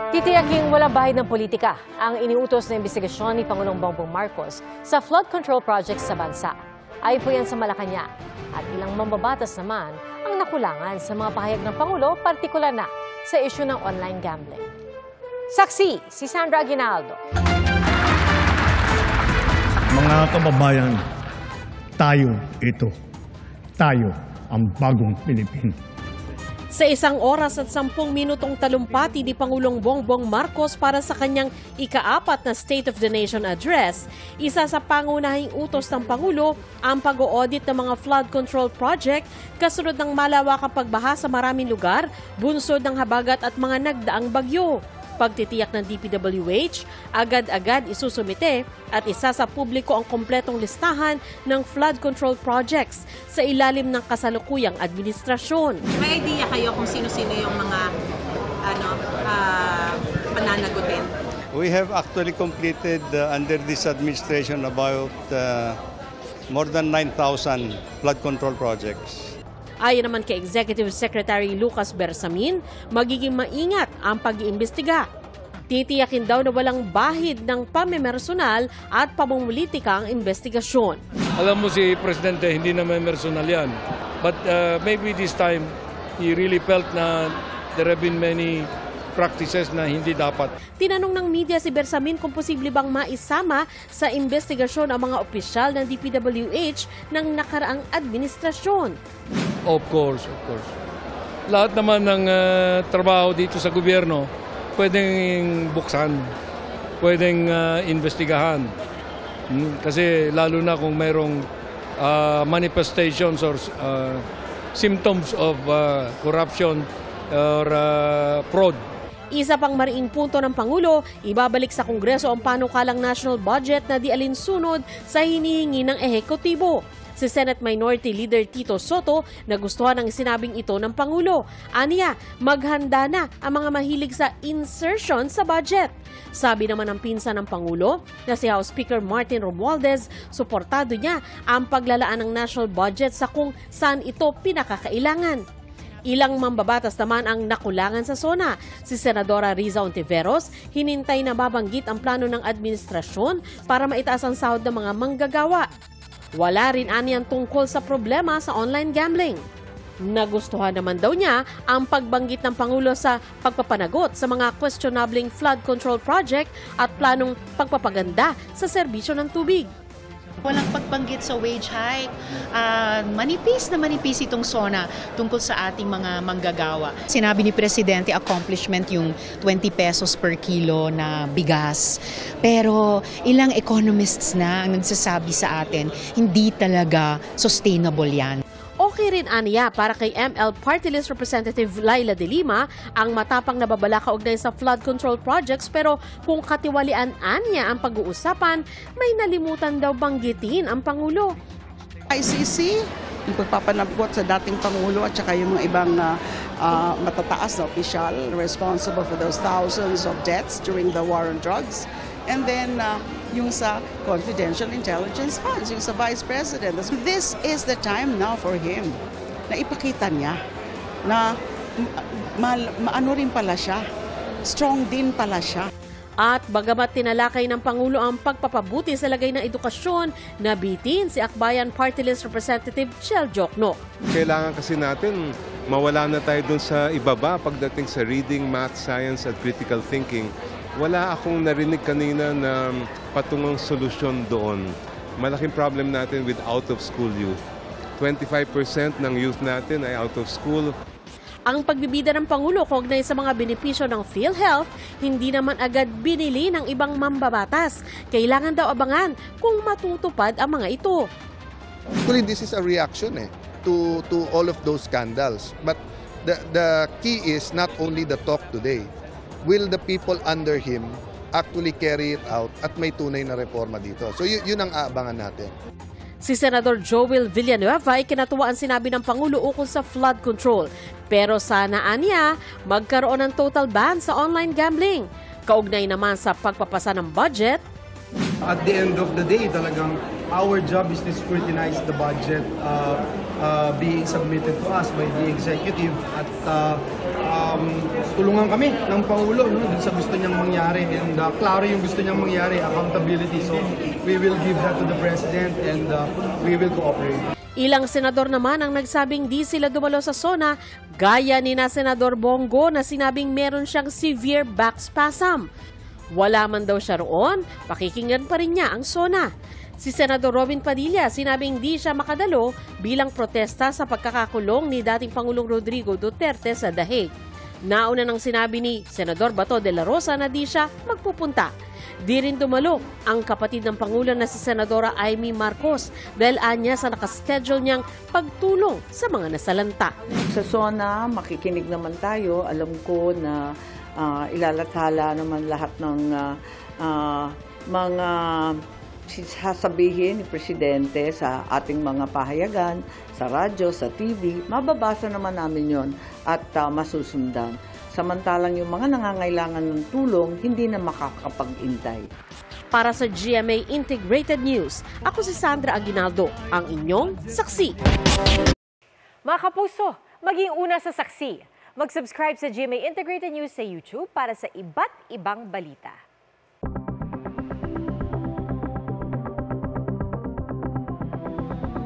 Titiyaking walang bahid ng politika ang iniutos na investigasyon ni Pangulong Bongbong Marcos sa flood control projects sa bansa. Ayon po yan sa Malacanang. At ilang mambabatas naman ang nakulangan sa mga pahayag ng Pangulo, partikular na sa isyu ng online gambling. Saksi, si Sandra Aguinaldo. Mga kababayan, tayo ito. Tayo ang bagong Pilipino. Sa 1 oras at 10 minutong talumpati ni Pangulong Bongbong Marcos para sa kanyang ika-4 na State of the Nation Address, isa sa pangunahing utos ng Pangulo ang pag-o-audit ng mga flood control project kasunod ng malawakang pagbaha sa maraming lugar, bunsod ng habagat at mga nagdaang bagyo. Pagtitiyak ng DPWH, agad-agad isusumite at isa sa publiko ang kompletong listahan ng flood control projects sa ilalim ng kasalukuyang administrasyon. May idea kayo kung sino-sino yung mga pananagutin? We have actually completed under this administration about more than 9,000 flood control projects. Ayon naman kay Executive Secretary Lucas Bersamin, magiging maingat ang pag-iimbestiga. Titiyakin daw na walang bahid ng pamimersonal at pamumulitika ang investigasyon. Alam mo si Presidente, hindi naman personal yan. But maybe this time, he really felt na there have been many practices na hindi dapat. Tinanong ng media si Bersamin kung posible bang maisama sa investigasyon ang mga opisyal ng DPWH ng nakaraang administrasyon. Of course, of course. Lahat naman ng trabaho dito sa gobyerno, pwedeng buksan, pwedeng investigahan. Kasi lalo na kung mayroong manifestations or symptoms of corruption or fraud. Isa pang mariing punto ng Pangulo, ibabalik sa Kongreso ang panukalang national budget na di alinsunod sa hinihingi ng ehekutibo. Si Senate Minority Leader Tito Soto nagustuhan ang sinabing ito ng Pangulo. Aniya, maghanda na ang mga mahilig sa insertion sa budget. Sabi naman ng pinsan ng Pangulo na si House Speaker Martin Romualdez, suportado niya ang paglalaan ng national budget sa kung saan ito pinakakailangan. Ilang mambabatas naman ang nakulangan sa SONA. Si Senadora Riza Ontiveros, hinintay na mabanggit ang plano ng administrasyon para maitaas ang sahod ng mga manggagawa. Wala rin aniyang tungkol sa problema sa online gambling. Nagustuhan naman daw niya ang pagbanggit ng Pangulo sa pagpapanagot sa mga questionabling flood control project at planong pagpapaganda sa serbisyo ng tubig. Walang pagbanggit sa wage hike. Manipis na manipis itong SONA tungkol sa ating mga manggagawa. Sinabi ni Presidente, accomplishment yung 20 pesos per kilo na bigas. Pero ilang economists na ang nagsasabi sa atin, hindi talaga sustainable yan. Okay rin aniya para kay ML Party List Representative Laila De Lima ang matapang nababala kaugnay sa flood control projects, pero kung katiwalian aniya ang pag-uusapan, may nalimutan daw banggitin ang Pangulo. ICC, yung pagpapanabot sa dating Pangulo at saka yung mga ibang matataas na opisyal responsible for those thousands of deaths during the war on drugs. And then yung sa confidential intelligence funds, yung sa Vice President. This is the time now for him na ipakita niya na maano rin pala siya, strong din pala siya. At bagamat tinalakay ng Pangulo ang pagpapabuti sa lagay ng edukasyon, nabitin si Akbayan Party List Representative Chel Jokno. Kailangan kasi natin mawala na tayo dun sa ibaba pagdating sa reading, math, science at critical thinking. Wala akong narinig kanina na patungong solusyon doon. Malaking problem natin with out-of-school youth. 25% ng youth natin ay out of school. Ang pagbibida ng Pangulo kaugnay sa mga benepisyo ng PhilHealth, hindi naman agad binili ng ibang mambabatas. Kailangan daw abangan kung matutupad ang mga ito. Actually, this is a reaction to all of those scandals. But the key is not only the talk today. Will the people under him actually carry it out at may tunay na reforma dito? So yun ang aabangan natin. Si Senador Joel Villanueva ay kinatuwa ang sinabi ng Pangulo ukol sa flood control. Pero sana aniya magkaroon ng total ban sa online gambling. Kaugnay naman sa pagpapasa ng budget. At the end of the day, talagang our job is to scrutinize the budget being submitted to us by the executive at tulungan kami ng Pangulo no, dun sa gusto niyang mangyari. And klaro yung gusto niyang mangyari, accountability. So we will give that to the President and we will cooperate. Ilang senador naman ang nagsabing di sila dumalo sa SONA, gaya ni na Senador Bongo na sinabing meron siyang severe back spasm. Wala man daw siya roon, pakikinggan pa rin niya ang SONA. Si Senador Robin Padilla sinabing di siya makadalo bilang protesta sa pagkakakulong ni dating Pangulong Rodrigo Duterte sa The Hague. Nauna nang sinabi ni Senador Bato de la Rosa na di siya magpupunta. Di rin dumalo ang kapatid ng Pangulo na si Senadora Amy Marcos dahil anya sa nakaschedule niyang pagtulong sa mga nasalanta. Sa SONA, makikinig naman tayo. Alam ko na ilalathala naman lahat ng mga sasabihin ni Presidente sa ating mga pahayagan, sa radyo, sa TV. Mababasa naman namin yon at masusundan. Samantalang yung mga nangangailangan ng tulong, hindi na makakapag-intay. Para sa GMA Integrated News, ako si Sandra Aguinaldo, ang inyong saksi. Mga kapuso, maging una sa saksi. Mag-subscribe sa GMA Integrated News sa YouTube para sa iba't ibang balita.